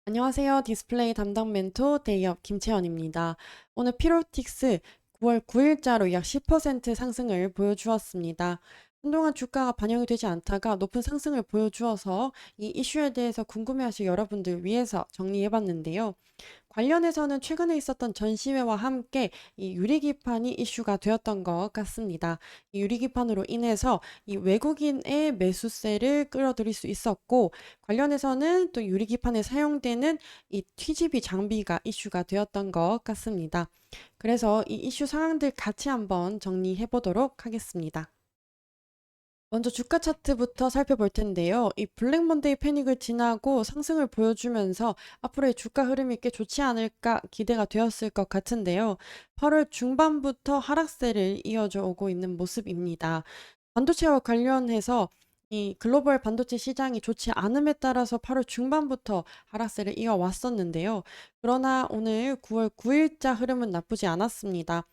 안녕하세요. 디스플레이 담당 멘토 데이업 김채연입니다. 오늘 피로틱스 9월 9일자로 약 10% 상승을 보여주었습니다. 한동안 주가가 반영이 되지 않다가 높은 상승을 보여주어서 이 이슈에 대해서 궁금해하실 여러분들 위해서 정리해봤는데요. 관련해서는 최근에 있었던 전시회와 함께 이 유리기판이 이슈가 되었던 것 같습니다. 이 유리기판으로 인해서 이 외국인의 매수세를 끌어들일 수 있었고, 관련해서는 또 유리기판에 사용되는 이 TGV 장비가 이슈가 되었던 것 같습니다. 그래서 이 이슈 상황들 같이 한번 정리해 보도록 하겠습니다. 먼저 주가 차트부터 살펴볼 텐데요. 이 블랙 먼데이 패닉을 지나고 상승을 보여주면서 앞으로의 주가 흐름이 꽤 좋지 않을까 기대가 되었을 것 같은데요. 8월 중반부터 하락세를 이어져 오고 있는 모습입니다. 반도체와 관련해서 이 글로벌 반도체 시장이 좋지 않음에 따라서 8월 중반부터 하락세를 이어왔었는데요. 그러나 오늘 9월 9일자 흐름은 나쁘지 않았습니다.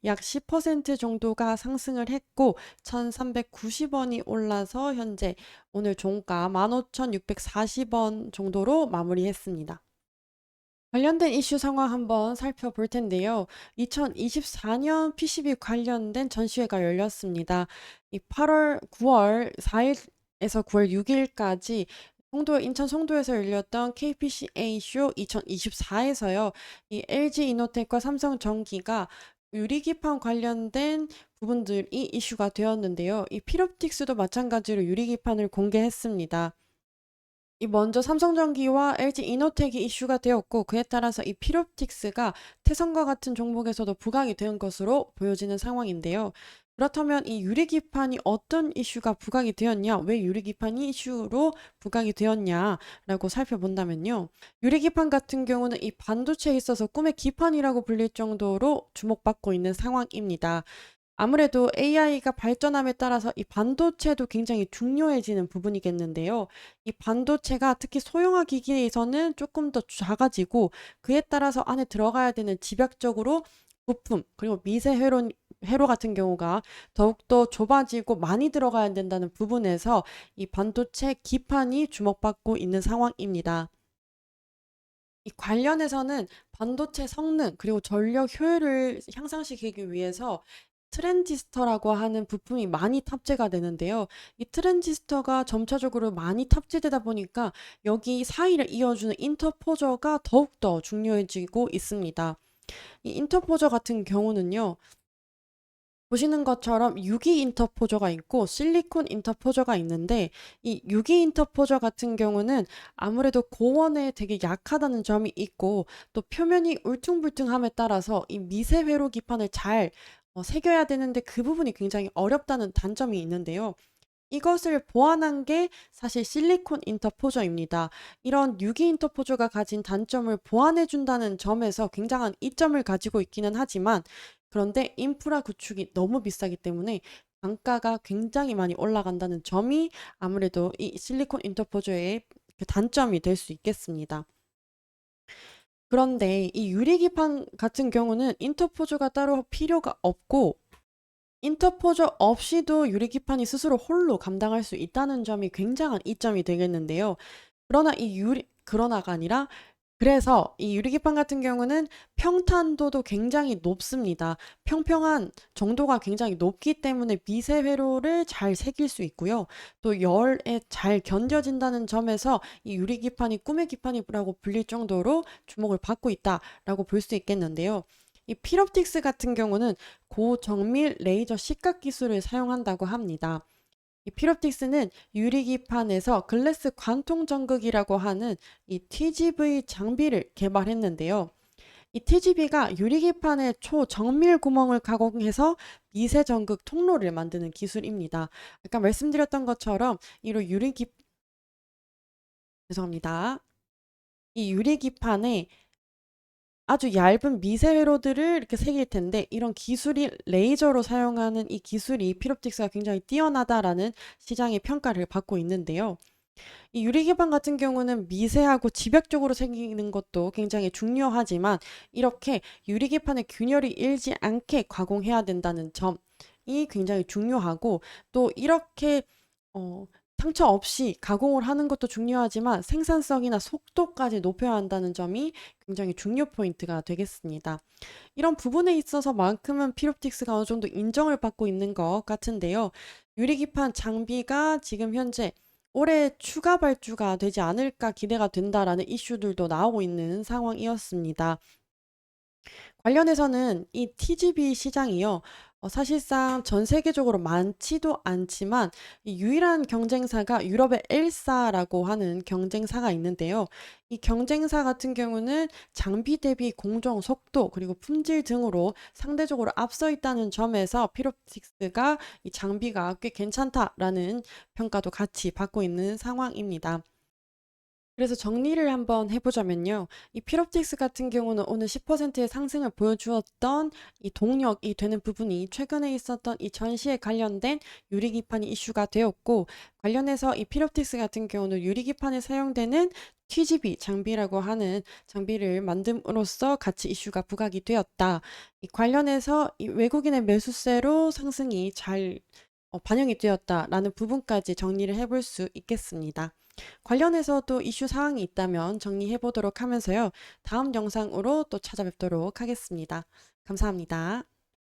약 10% 정도가 상승을 했고 1,390원이 올라서 현재 오늘 종가 15,640원 정도로 마무리했습니다. 관련된 이슈 상황 한번 살펴볼 텐데요. 2024년 PCB 관련된 전시회가 열렸습니다. 이 8월, 9월 4일에서 9월 6일까지 인천 송도에서 열렸던 KPCA 쇼 2024에서요. 이 LG 이노텍과 삼성전기가 유리기판 관련된 부분들이 이슈가 되었는데요. 이 필옵틱스도 마찬가지로 유리기판을 공개했습니다. 이 먼저 삼성전기와 LG 이노텍이 이슈가 되었고 그에 따라서 이 필옵틱스가 태성과 같은 종목에서도 부각이 된 것으로 보여지는 상황인데요. 그렇다면 이 유리기판이 어떤 이슈가 부각이 되었냐, 왜 유리기판이 이슈로 부각이 되었냐라고 살펴본다면요. 유리기판 같은 경우는 이 반도체에 있어서 꿈의 기판이라고 불릴 정도로 주목받고 있는 상황입니다. 아무래도 AI가 발전함에 따라서 이 반도체도 굉장히 중요해지는 부분이겠는데요. 이 반도체가 특히 소형화 기기에서는 조금 더 작아지고 그에 따라서 안에 들어가야 되는 집약적으로 부품 그리고 회로 같은 경우가 더욱더 좁아지고 많이 들어가야 된다는 부분에서 이 반도체 기판이 주목받고 있는 상황입니다. 이 관련해서는 반도체 성능 그리고 전력 효율을 향상시키기 위해서 트랜지스터라고 하는 부품이 많이 탑재가 되는데요. 이 트랜지스터가 점차적으로 많이 탑재되다 보니까 여기 사이를 이어주는 인터포저가 더욱더 중요해지고 있습니다. 이 인터포저 같은 경우는요. 보시는 것처럼 유기 인터포저가 있고 실리콘 인터포저가 있는데 이 유기 인터포저 같은 경우는 아무래도 고원에 되게 약하다는 점이 있고 또 표면이 울퉁불퉁함에 따라서 이 미세 회로 기판을 잘 새겨야 되는데 그 부분이 굉장히 어렵다는 단점이 있는데요. 이것을 보완한 게 사실 실리콘 인터포저입니다. 이런 유기 인터포저가 가진 단점을 보완해 준다는 점에서 굉장한 이점을 가지고 있기는 하지만 그런데 인프라 구축이 너무 비싸기 때문에 단가가 굉장히 많이 올라간다는 점이 아무래도 이 실리콘 인터포저의 그 단점이 될 수 있겠습니다. 그런데 이 유리기판 같은 경우는 인터포저가 따로 필요가 없고 인터포저 없이도 유리기판이 스스로 홀로 감당할 수 있다는 점이 굉장한 이점이 되겠는데요. 그러나가 아니라 그래서 이 유리기판 같은 경우는 평탄도도 굉장히 높습니다. 평평한 정도가 굉장히 높기 때문에 미세 회로를 잘 새길 수 있고요. 또 열에 잘 견뎌진다는 점에서 이 유리기판이 꿈의 기판이라고 불릴 정도로 주목을 받고 있다라고 볼 수 있겠는데요. 이 필옵틱스 같은 경우는 고정밀 레이저 시각 기술을 사용한다고 합니다. 이 필옵틱스는 유리기판에서 글래스 관통 전극이라고 하는 이 TGV 장비를 개발했는데요. 이 TGV가 유리기판의 초정밀 구멍을 가공해서 미세 전극 통로를 만드는 기술입니다. 아까 말씀드렸던 것처럼 이로 죄송합니다. 이 유리기판에 아주 얇은 미세 회로들을 이렇게 새길 텐데 이런 기술이 레이저로 사용하는 이 기술이 필옵틱스가 굉장히 뛰어나다라는 시장의 평가를 받고 있는데요. 이 유리기판 같은 경우는 미세하고 집약적으로 생기는 것도 굉장히 중요하지만 이렇게 유리기판의 균열이 일지 않게 가공해야 된다는 점이 굉장히 중요하고 또 이렇게 어, 상처 없이 가공을 하는 것도 중요하지만 생산성이나 속도까지 높여야 한다는 점이 굉장히 중요 포인트가 되겠습니다. 이런 부분에 있어서만큼은 피롭틱스가 어느 정도 인정을 받고 있는 것 같은데요. 유리기판 장비가 지금 현재 올해 추가 발주가 되지 않을까 기대가 된다라는 이슈들도 나오고 있는 상황이었습니다. 관련해서는 이 TGV 시장이요. 사실상 전 세계적으로 많지도 않지만 이 유일한 경쟁사가 유럽의 엘사라고 하는 경쟁사가 있는데요. 이 경쟁사 같은 경우는 장비 대비 공정 속도 그리고 품질 등으로 상대적으로 앞서 있다는 점에서 피롭틱스가 이 장비가 꽤 괜찮다라는 평가도 같이 받고 있는 상황입니다. 그래서 정리를 한번 해보자면요. 이 피롭틱스 같은 경우는 오늘 10%의 상승을 보여주었던 이 동력이 되는 부분이 최근에 있었던 이 전시에 관련된 유리기판이 이슈가 되었고, 관련해서 이 피롭틱스 같은 경우는 유리기판에 사용되는 TGV 장비라고 하는 장비를 만듦으로써 같이 이슈가 부각이 되었다. 이 관련해서 이 외국인의 매수세로 상승이 잘 반영이 되었다라는 부분까지 정리를 해볼 수 있겠습니다. 관련해서 또 이슈 사항이 있다면 정리해 보도록 하면서요. 다음 영상으로 또 찾아뵙도록 하겠습니다. 감사합니다.